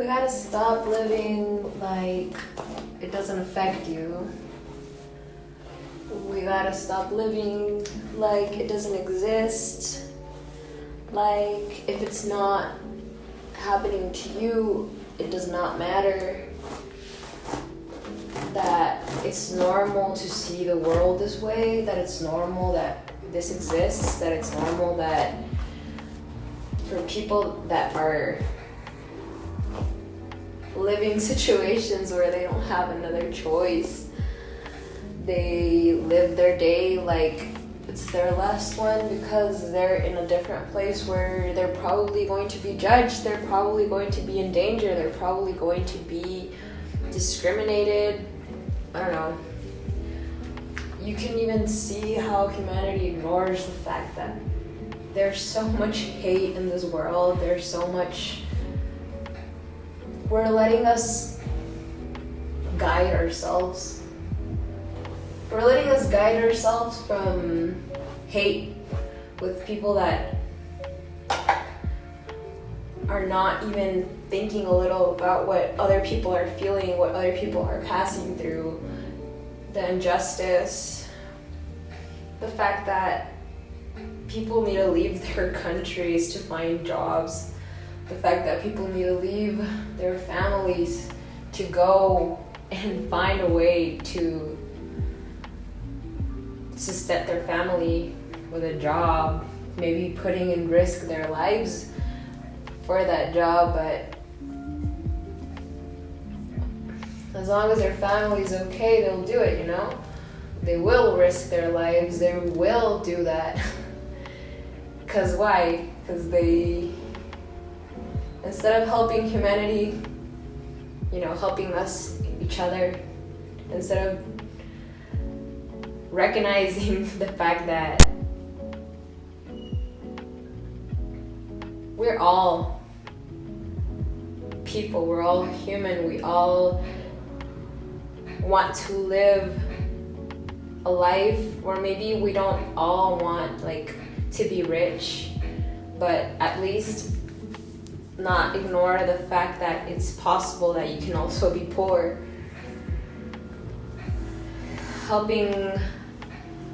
We gotta stop living like it doesn't affect you. We gotta stop living like it doesn't exist. Like if it's not happening to you, it does not matter. That it's normal to see the world this way, that it's normal that this exists, that it's normal that for people that are living situations where they don't have another choice, they live their day like it's their last one because they're in a different place where they're probably going to be judged, they're probably going to be in danger, they're probably going to be discriminated. I don't know. You can even see how humanity ignores the fact that there's so much hate in this world, there's so much. We're letting us guide ourselves. We're letting us guide ourselves from hate with people that are not even thinking a little about what other people are feeling, what other people are passing through, the injustice, the fact that people need to leave their countries to find jobs, the fact that people need to leave their families to go and find a way to sustain their family with a job, maybe putting in risk their lives for that job, but as long as their family's okay, they'll do it, you know? They will risk their lives, they will do that. Because why? Because they, instead of helping humanity, you know, helping us, each other, instead of recognizing the fact that we're all people, we're all human, we all want to live a life where maybe we don't all want like to be rich, but at least not ignore the fact that it's possible that you can also be poor.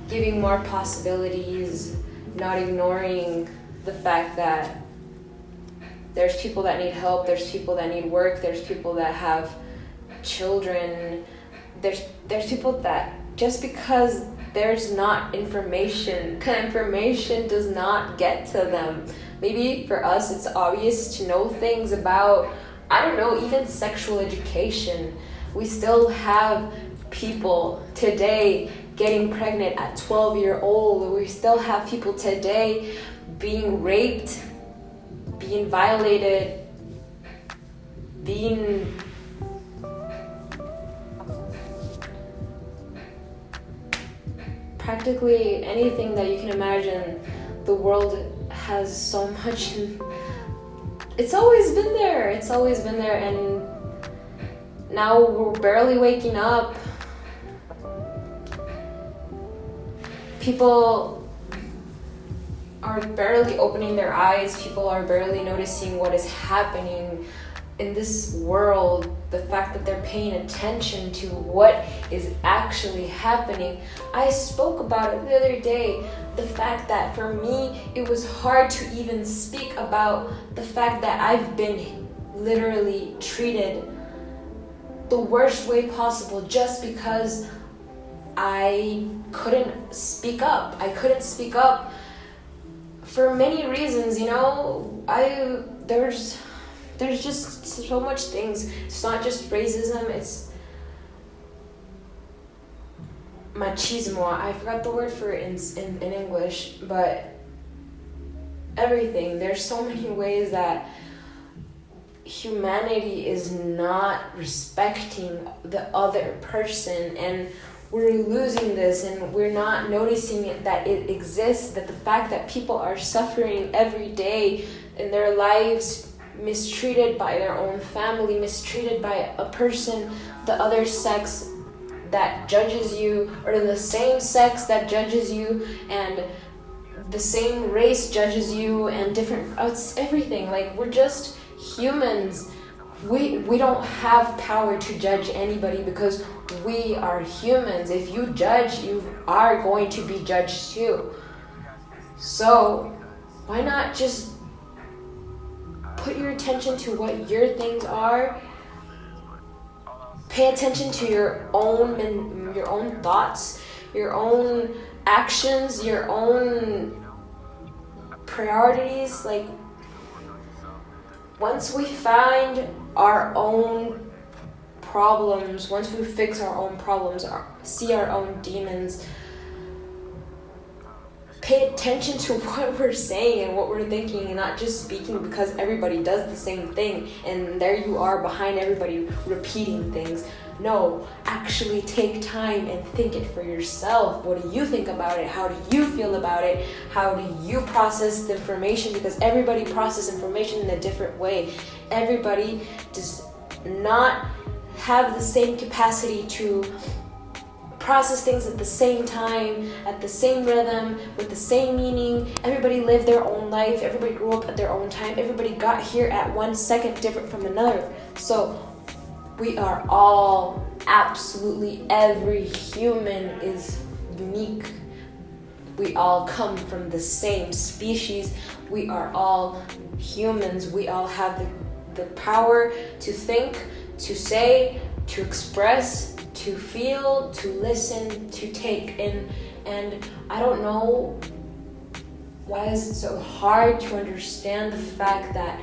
Giving more possibilities, not ignoring the fact that there's people that need help, there's people that need work, there's people that have children, there's people that just because there's not information does not get to them. Maybe for us it's obvious to know things about, I don't know, even sexual education. We still have people today getting pregnant at 12-year-old. We still have people today being raped, being violated, being practically anything that you can imagine. The world has so much. It's always been there, and now we're barely waking up. People are barely opening their eyes. People are barely noticing what is happening in this world. The fact that they're paying attention to what is actually happening. I spoke about it the other day. The fact that for me, it was hard to even speak about the fact that I've been literally treated the worst way possible just because I couldn't speak up. I couldn't speak up for many reasons, you know. There's just so much things. It's not just racism, it's machismo. I forgot the word for it in English, but everything. There's so many ways that humanity is not respecting the other person, and we're losing this, and we're not noticing it, that it exists, that the fact that people are suffering every day in their lives, mistreated by their own family, mistreated by a person, the other sex that judges you, or the same sex that judges you, and the same race judges you, and different, it's everything. Like, we're just humans we don't have power to judge anybody because we are humans. If you judge, you are going to be judged too. So why not just put your attention to what your things are? Pay attention to your own thoughts, your own actions, your own priorities. Like, once we find our own problems, once we fix our own problems, see our own demons, pay attention to what we're saying and what we're thinking, and not just speaking because everybody does the same thing and there you are behind everybody repeating things. No, actually take time and think it for yourself. What do you think about it? How do you feel about it? How do you process the information? Because everybody processes information in a different way. Everybody does not have the same capacity to process things at the same time, at the same rhythm, with the same meaning. Everybody lived their own life. Everybody grew up at their own time. Everybody got here at 1 second different from another. So we are all, absolutely every human is unique. We all come from the same species. We are all humans. We all have the power to think, to say, to express, to feel, to listen, to take in. And I don't know why is it so hard to understand the fact that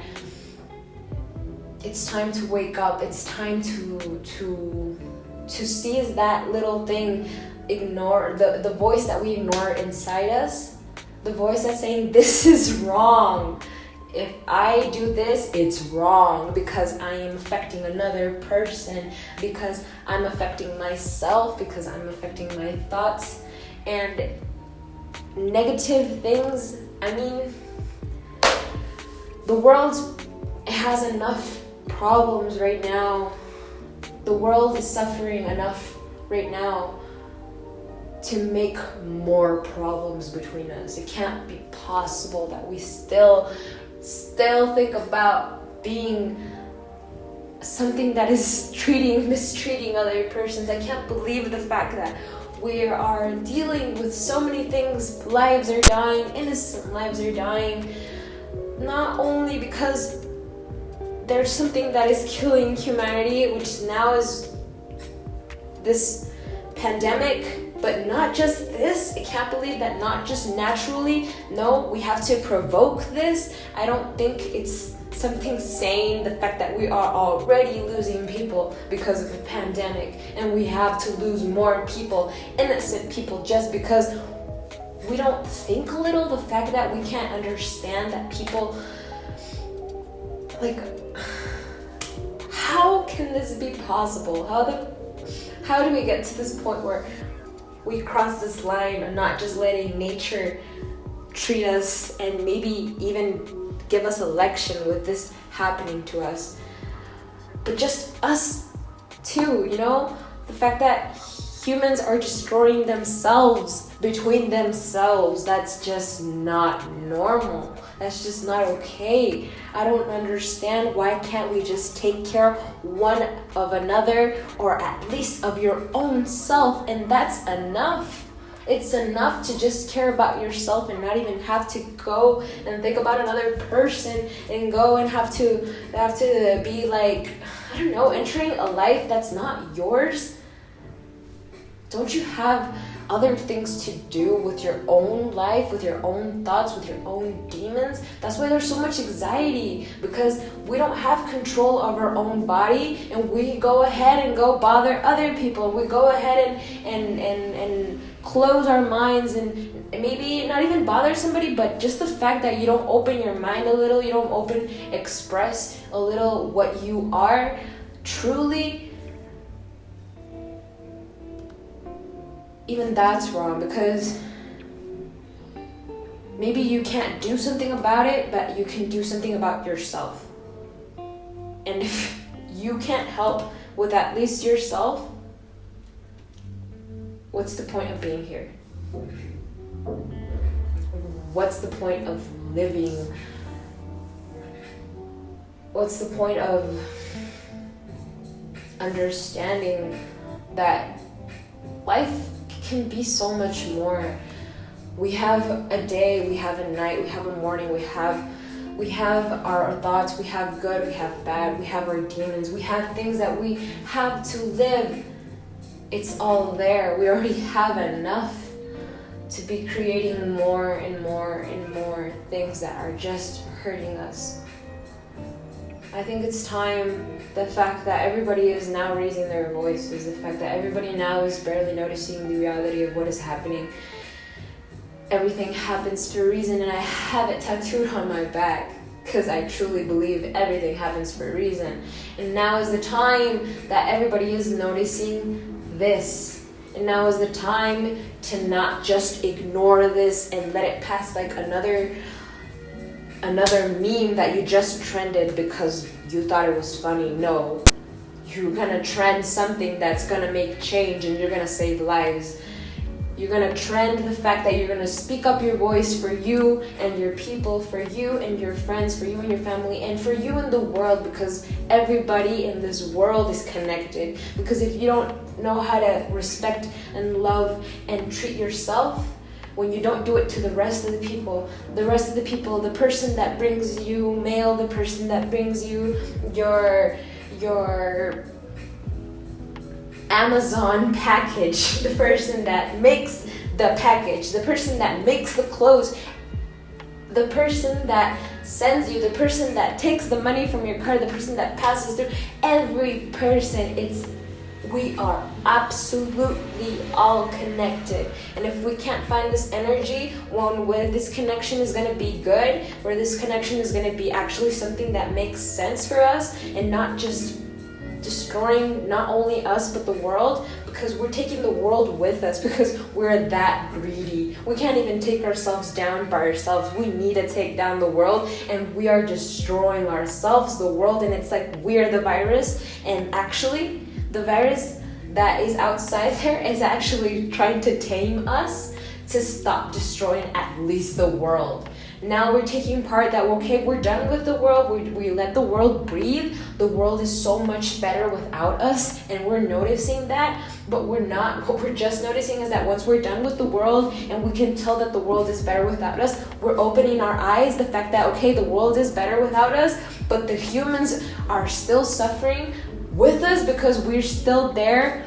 it's time to wake up. It's time to seize that little thing, ignore the voice that we ignore inside us, the voice that's saying this is wrong. If I do this, it's wrong because I am affecting another person, because I'm affecting myself, because I'm affecting my thoughts and negative things. I mean, the world has enough problems right now. The world is suffering enough right now to make more problems between us. It can't be possible that we still think about being something that is mistreating other persons. I can't believe the fact that we are dealing with so many things. Lives are dying, innocent lives are dying, not only because there's something that is killing humanity, which now is this pandemic, but not just this. I can't believe that not just naturally. No, we have to provoke this. I don't think it's something sane, the fact that we are already losing people because of the pandemic, and we have to lose more people, innocent people, just because we don't think a little. The fact that we can't understand that people, like, how can this be possible? How do we get to this point where we cross this line of not just letting nature treat us and maybe even give us a lecture with this happening to us, but just us too, you know? The fact that humans are destroying themselves between themselves, that's just not normal. That's just not okay. I don't understand. Why can't we just take care one of another, or at least of your own self, and that's enough. It's enough to just care about yourself and not even have to go and think about another person and go and have to be like, I don't know, entering a life that's not yours. Don't you have other things to do with your own life, with your own thoughts, with your own demons? That's why there's so much anxiety, because we don't have control of our own body, and we go ahead and go bother other people. We go ahead and close our minds and maybe not even bother somebody, but just the fact that you don't open your mind a little, you don't express a little what you are truly, even that's wrong, because maybe you can't do something about it, but you can do something about yourself. And if you can't help with at least yourself, what's the point of being here? What's the point of living? What's the point of understanding that life can be so much more. We have a day, we have a night, we have a morning, we have our thoughts, we have good, we have bad, we have our demons, we have things that we have to live. It's all there. We already have enough to be creating more and more and more things that are just hurting us. I think it's time, the fact that everybody is now raising their voices, the fact that everybody now is barely noticing the reality of what is happening. Everything happens for a reason, and I have it tattooed on my back because I truly believe everything happens for a reason. And now is the time that everybody is noticing this. And now is the time to not just ignore this and let it pass like another meme that you just trended because you thought it was funny. No, you're gonna trend something that's gonna make change and you're gonna save lives. You're gonna trend the fact that you're gonna speak up your voice for you and your people, for you and your friends, for you and your family, and for you in the world, because everybody in this world is connected. Because if you don't know how to respect and love and treat yourself, when you don't do it to the rest of the people, the person that brings you mail, the person that brings you your Amazon package, the person that makes the package, the person that makes the clothes, the person that sends you, the person that takes the money from your card, the person that passes through, every person, we are absolutely all connected. And if we can't find this energy, where this connection is going to be good, where this connection is going to be actually something that makes sense for us and not just destroying not only us but the world, because we're taking the world with us because we're that greedy. We can't even take ourselves down by ourselves. We need to take down the world, and we are destroying ourselves, the world, and it's like we're the virus, and actually the virus that is outside there is actually trying to tame us to stop destroying at least the world. Now we're taking part that, okay, we're done with the world, we let the world breathe, the world is so much better without us, and we're noticing that, but we're not. What we're just noticing is that once we're done with the world and we can tell that the world is better without us, we're opening our eyes, the fact that, okay, the world is better without us, but the humans are still suffering with us because we're still there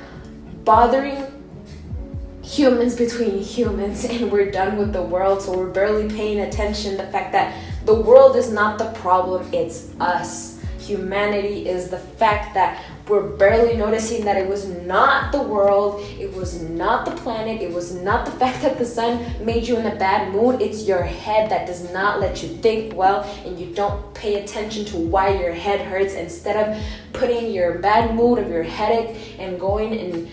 bothering humans between humans, and we're done with the world, so we're barely paying attention. The fact that the world is not the problem, it's us. Humanity is the fact that we're barely noticing that it was not the world, it was not the planet, it was not the fact that the sun made you in a bad mood. It's your head that does not let you think well, and you don't pay attention to why your head hurts. Instead of putting your bad mood of your headache and going and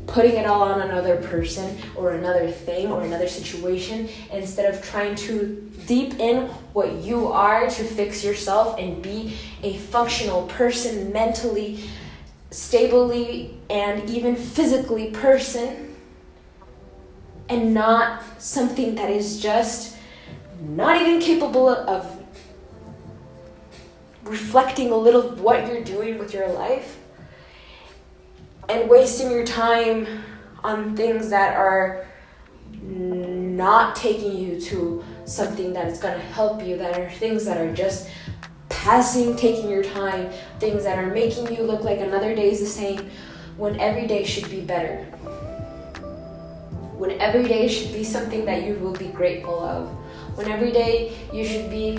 putting it all on another person or another thing or another situation, instead of trying to deep in what you are to fix yourself and be a functional person, mentally, stably, and even physically person, and not something that is just not even capable of reflecting a little of what you're doing with your life, and wasting your time on things that are not taking you to something that is going to help you, that are things that are just passing, taking your time, things that are making you look like another day is the same, when every day should be better. When every day should be something that you will be grateful of. When every day you should be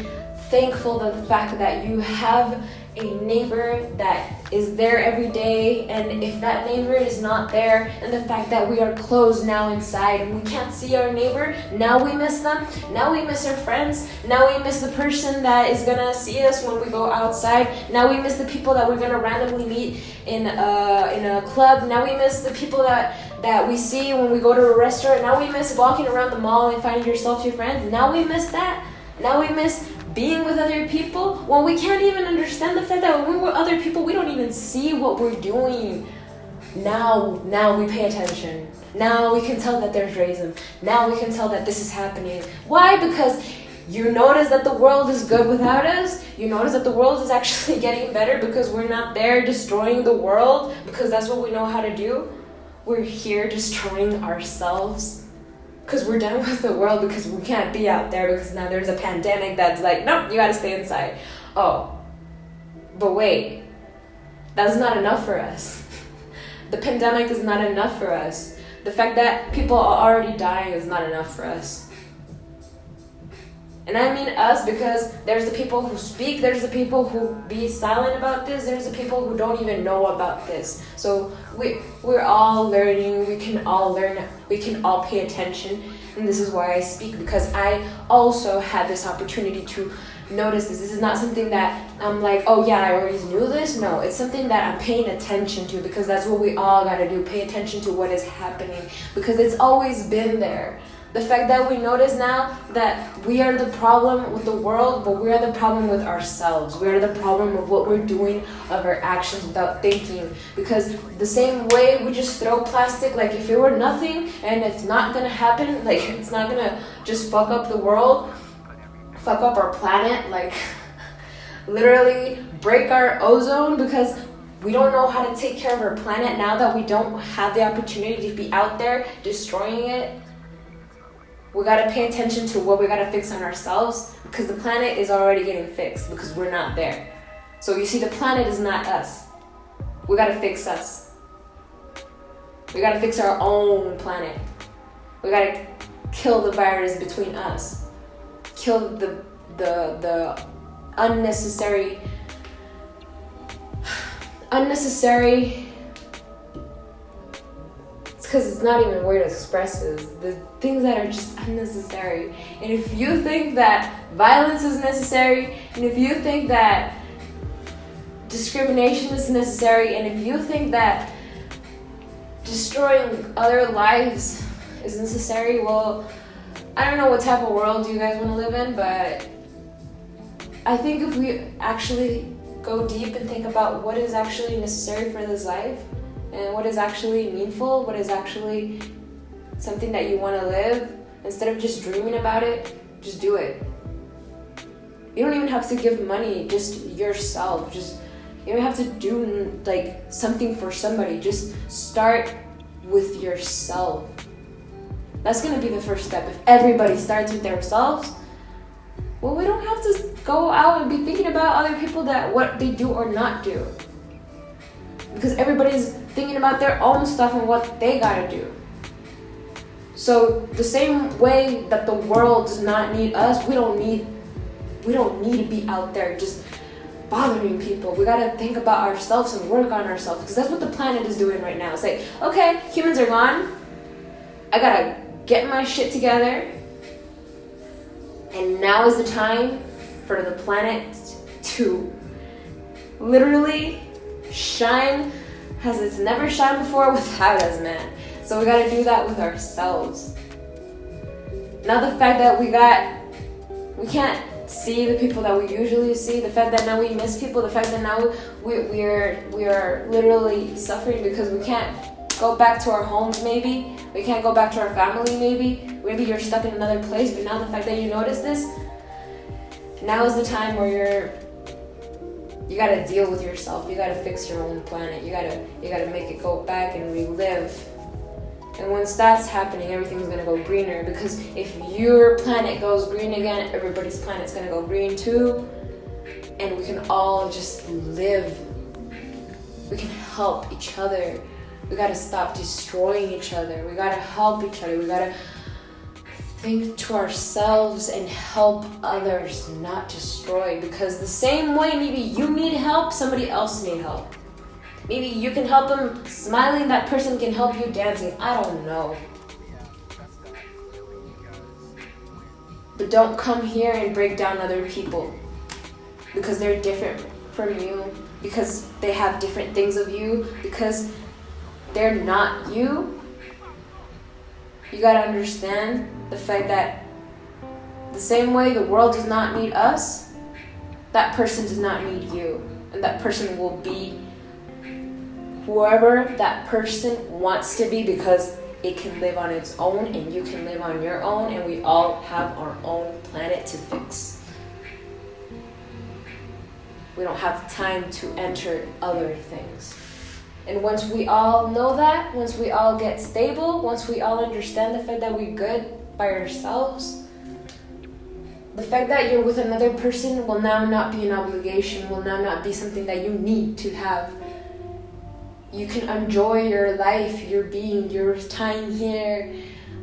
thankful for the fact that you have a neighbor that is there every day, and if that neighbor is not there, and the fact that we are closed now inside and we can't see our neighbor, now we miss them, now we miss our friends, now we miss the person that is gonna see us when we go outside, now we miss the people that we're gonna randomly meet in a club, now we miss the people that we see when we go to a restaurant, now we miss walking around the mall and finding yourself your friends, now we miss that, now we miss being with other people, when we can't even understand the fact that when we're with other people, we don't even see what we're doing. Now we pay attention. Now we can tell that there's racism. Now we can tell that this is happening. Why? Because You notice that the world is good without us. You notice that the world is actually getting better because we're not there destroying the world, because that's what we know how to do. We're here destroying ourselves because we're done with the world, because we can't be out there because now there's a pandemic that's like, nope, you gotta stay inside. Oh, but wait, that's not enough for us. The pandemic is not enough for us. The fact that people are already dying is not enough for us. And I mean us, because there's the people who speak, there's the people who be silent about this, there's the people who don't even know about this. So we're all learning, we can all learn, we can all pay attention. And this is why I speak, because I also had this opportunity to notice this. This is not something that I'm like, oh yeah, I always knew this. No, it's something that I'm paying attention to, because that's what we all gotta do, pay attention to what is happening, because it's always been there. The fact that we notice now that we are the problem with the world, but we are the problem with ourselves. We are the problem of what we're doing, of our actions without thinking. Because the same way we just throw plastic, like if it were nothing and it's not gonna happen, like it's not gonna just fuck up the world, fuck up our planet, like literally break our ozone, because we don't know how to take care of our planet now that we don't have the opportunity to be out there destroying it. We gotta pay attention to what we gotta fix on ourselves, because the planet is already getting fixed because we're not there. So you see, the planet is not us. We gotta fix us. We gotta fix our own planet. We gotta kill the virus between us. Kill the unnecessary because it's not even word expresses, the things that are just unnecessary. And if you think that violence is necessary, and if you think that discrimination is necessary, and if you think that destroying other lives is necessary, well, I don't know what type of world you guys want to live in, but I think if we actually go deep and think about what is actually necessary for this life, and what is actually meaningful, what is actually something that you want to live, instead of just dreaming about it, just do it. You don't even have to give money, just yourself. You don't have to do like something for somebody. Just start with yourself. That's gonna be the first step. If everybody starts with themselves, well, we don't have to go out and be thinking about other people, that what they do or not do. Because everybody's thinking about their own stuff and what they gotta do. So the same way that the world does not need us, we don't need to be out there just bothering people. We gotta think about ourselves and work on ourselves, because that's what the planet is doing right now. It's like, okay, humans are gone. I gotta get my shit together. And now is the time for the planet to literally shine as it's never shined before without us, man. So we gotta do that with ourselves. Now the fact that we can't see the people that we usually see, the fact that now we miss people, the fact that now we are literally suffering because we can't go back to our homes, maybe. We can't go back to our family, maybe. Maybe you're stuck in another place, but now the fact that you notice this, now is the time where you gotta deal with yourself. You gotta fix your own planet. You gotta make it go back and relive. And once that's happening, everything's gonna go greener, because if your planet goes green again, everybody's planet's gonna go green too. And we can all just live. We can help each other. We gotta stop destroying each other. We gotta help each other. We gotta think to ourselves and help others, not destroy. Because the same way maybe you need help, somebody else need help. Maybe you can help them smiling, that person can help you dancing. I don't know. But don't come here and break down other people, because they're different from you, because they have different things of you, because they're not you. You gotta understand the fact that the same way the world does not need us, that person does not need you. And that person will be whoever that person wants to be, because it can live on its own, and you can live on your own, and we all have our own planet to fix. We don't have time to enter other things. And once we all know that, once we all get stable, once we all understand the fact that we're good by ourselves, the fact that you're with another person will now not be an obligation, will now not be something that you need to have. You can enjoy your life, your being, your time here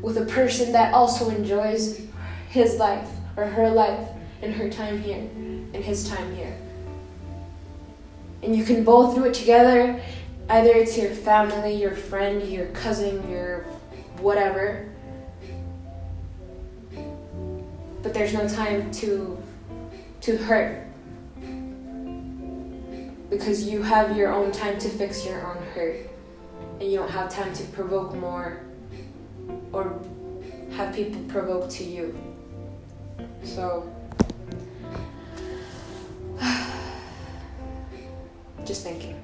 with a person that also enjoys his life or her life and her time here and his time here. And you can both do it together. Either it's your family, your friend, your cousin, your whatever. But there's no time to hurt. Because you have your own time to fix your own hurt. And you don't have time to provoke more or have people provoke to you. So just thinking.